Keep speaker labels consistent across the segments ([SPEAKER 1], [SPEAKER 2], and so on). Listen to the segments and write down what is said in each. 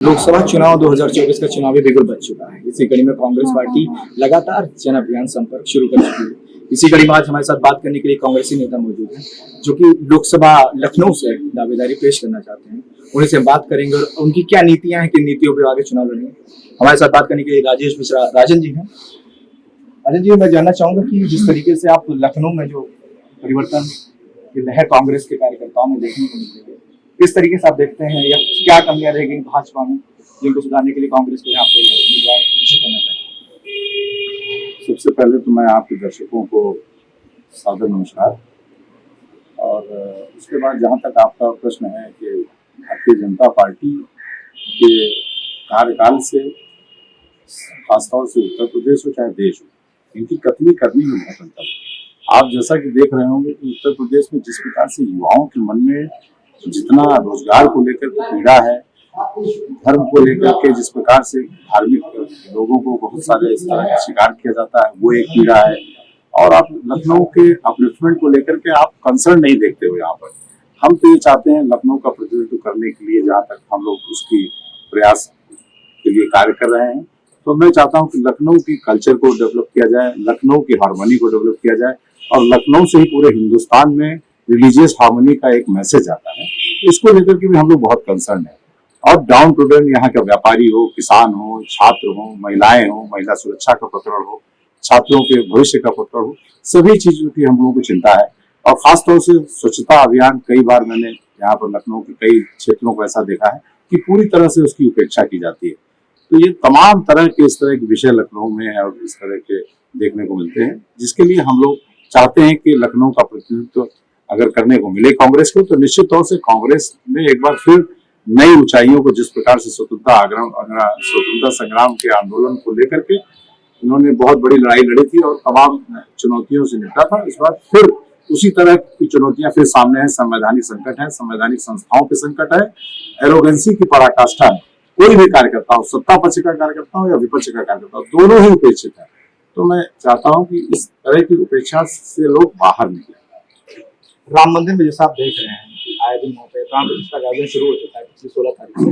[SPEAKER 1] लोकसभा चुनाव 2024 का चुनावी बिगुल बज चुका है। इसी कड़ी में कांग्रेस पार्टी लगातार जन अभियान संपर्क शुरू कर चुकी है। इसी कड़ी में आज हमारे साथ बात करने के लिए कांग्रेसी नेता मौजूद हैं, जो कि लोकसभा लखनऊ से दावेदारी पेश करना चाहते हैं। उन्हीं से बात करेंगे और उनकी क्या नीतियां हैं, किन नीतियों पर आगे चुनाव लड़ेंगे। हमारे साथ बात करने के लिए राजेश मिश्रा राजन जी हैं। राजन जी, मैं जानना चाहूंगा कि जिस तरीके से आप लखनऊ में जो परिवर्तन की लहर कांग्रेस के कार्यकर्ताओं में देखने को मिल रही है, किस तरीके से आप देखते हैं, या क्या कमियां रह गई भाजपा में जिनको सुधारने के लिए कांग्रेस को यहाँ पे उम्मीदवार घोषित करना चाहिए?
[SPEAKER 2] सबसे पहले तो मैं आपके दर्शकों को सादर नमस्कार। और उसके बाद जहाँ तक आपका प्रश्न है कि भारतीय जनता पार्टी के कार्यकाल से खासतौर से उत्तर प्रदेश हो चाहे देश हो, इनकी कथनी करनी में बहुत अंतर है। आप जैसा कि देख रहे होंगे कि उत्तर प्रदेश में जिस प्रकार से युवाओं के मन में जितना रोजगार को लेकर पीड़ा है, धर्म को लेकर के जिस प्रकार से धार्मिक लोगों को बहुत सारे इस तरह का शिकार किया जाता है, वो एक पीड़ा है। और आप लखनऊ के अपलिफ्टमेंट को लेकर के आप कंसर्न नहीं देखते हो यहाँ पर। हम तो ये चाहते हैं लखनऊ का प्रतिनिधित्व करने के लिए, जहाँ तक हम लोग उसकी प्रयास के लिए कार्य कर रहे हैं, तो मैं चाहता हूँ कि लखनऊ की कल्चर को डेवलप किया जाए, लखनऊ की हार्मनी को डेवलप किया जाए, और लखनऊ से ही पूरे हिंदुस्तान में रिलीजियस हार्मनी का एक मैसेज आता है। इसको लेकर के भी हम लोग बहुत कंसर्न है। और डाउन टू डाउन यहाँ का व्यापारी हो, किसान हो, छात्र हो, महिलाएं हो, महिला सुरक्षा का प्रकरण हो, छात्रों के भविष्य का प्रकरण हो, सभी चीजों की हम लोगों को चिंता है। और खासतौर से स्वच्छता अभियान, कई बार मैंने यहाँ पर लखनऊ के कई क्षेत्रों को ऐसा देखा है कि पूरी तरह से उसकी उपेक्षा की जाती है। तो ये तमाम तरह के इस तरह के विषय लखनऊ में है और इस तरह के देखने को मिलते हैं, जिसके लिए हम लोग चाहते हैं कि लखनऊ का प्रतिनिधित्व अगर करने को मिले कांग्रेस को, तो निश्चित तौर से कांग्रेस में एक बार फिर नई ऊंचाइयों को, जिस प्रकार से स्वतंत्रता संग्राम के आंदोलन को लेकर के इन्होंने बहुत बड़ी लड़ाई लड़ी थी और तमाम चुनौतियों से निपटा था, इस बार फिर उसी तरह की चुनौतियां फिर सामने हैं। संवैधानिक संकट है, संवैधानिक संस्थाओं के संकट है, एरोगेंसी की पराकाष्ठा है। कोई भी कार्यकर्ता हो, सत्ता पक्ष का कार्यकर्ता हो या विपक्ष का कार्यकर्ता हो, दोनों ही उपेक्षित है। तो मैं चाहता हूं कि इस तरह की उपेक्षा से लोग बाहर निकले।
[SPEAKER 1] राम मंदिर में जैसा आप देख रहे हैं, आए दिन वहाँ पे प्राण प्रतिष्ठा का आयोजन शुरू हो चुका है पिछली 16 तारीख से,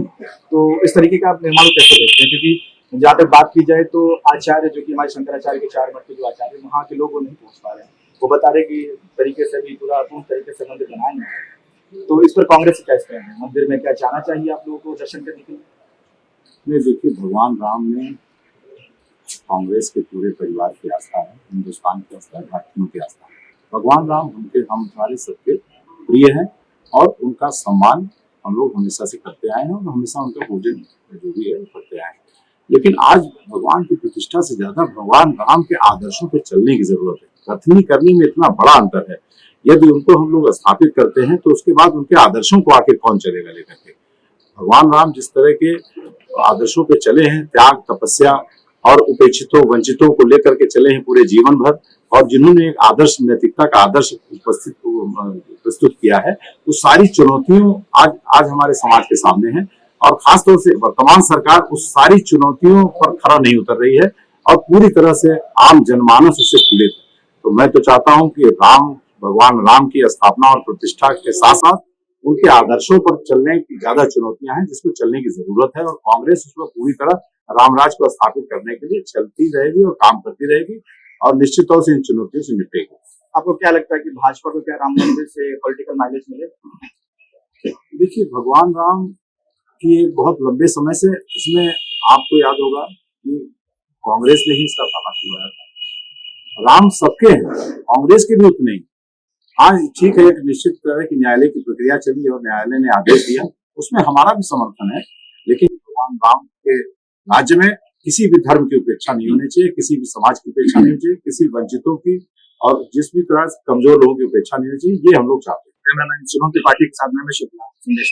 [SPEAKER 1] तो इस तरीके का आप निर्माण कैसे देखते हैं? क्योंकि जहाँ तक बात की जाए तो आचार्य, जो कि हमारे शंकराचार्य के 4 मठ के जो आचार्य, वहाँ के लोग वो नहीं पहुँच पा रहे हैं। वो बता रहे कि तरीके से भी पूरा पूर्ण तरीके से मंदिर बनाया नहीं है। तो इस पर कांग्रेस क्या स्टैंड है? मंदिर में क्या जाना चाहिए आप लोगों को दर्शन करने के लिए?
[SPEAKER 2] नहीं, देखिए, भगवान राम में कांग्रेस के पूरे परिवार की आस्था है, हिंदुस्तान की आस्था है, भारतीयों की आस्था है। भगवान राम हम हमारे सबके प्रिय हैं और उनका सम्मान हम लोग हमेशा से करते आए हैं और हमेशा उनका पूजन जो भी है करते आए हैं। लेकिन आज भगवान की प्रतिष्ठा से ज्यादा भगवान राम के आदर्शों पर चलने की जरूरत है। कथनी करने में इतना बड़ा अंतर है। यदि उनको हम लोग स्थापित करते हैं तो उसके बाद उनके आदर्शों को आखिर कौन चलेगा लेकर के? भगवान राम जिस तरह के आदर्शों पे चले हैं, त्याग, तपस्या और उपेक्षितों, वंचितों को लेकर के चले हैं पूरे जीवन भर, और जिन्होंने एक आदर्श नैतिकता का आदर्श प्रस्तुत किया है, वो सारी चुनौतियों आज हमारे समाज के सामने हैं। और खासतौर से वर्तमान सरकार उस सारी चुनौतियों पर खरा नहीं उतर रही है और पूरी तरह से आम जनमानस उससे पीड़ित है। तो मैं तो चाहता हूं कि भगवान राम की स्थापना और प्रतिष्ठा के साथ साथ उनके आदर्शों पर चलने की ज्यादा चुनौतियां हैं, जिसको चलने की जरूरत है। और कांग्रेस उसमें पूरी तरह रामराज को स्थापित करने के लिए चलती रहेगी और काम करती रहेगी और निश्चित तौर से इन चुनौतियों से निपटेगी।
[SPEAKER 1] आपको क्या लगता है कि भाजपा को क्या राम मंदिर से पॉलिटिकल माइलेज मिले?
[SPEAKER 2] देखिए, भगवान राम की एक बहुत लंबे समय से इसमें आपको याद होगा कि कांग्रेस ने ही इसका दावा किया था। राम सबके हैं, कांग्रेस के भी उतने ही। हाँ, ठीक है, एक निश्चित तरह की न्यायालय की प्रक्रिया चली और न्यायालय ने आदेश दिया, उसमें हमारा भी समर्थन है। लेकिन भगवान राम के राज्य में किसी भी धर्म की उपेक्षा नहीं होनी चाहिए, किसी भी समाज की उपेक्षा नहीं होनी चाहिए, किसी वंचितों की और जिस भी तरह से कमजोर लोगों की उपेक्षा नहीं होनी चाहिए। ये हम लोग चाहते हैं।
[SPEAKER 1] कैमरामैन सुमन त्रिपाठी के साथ में शुक्ला संदेश।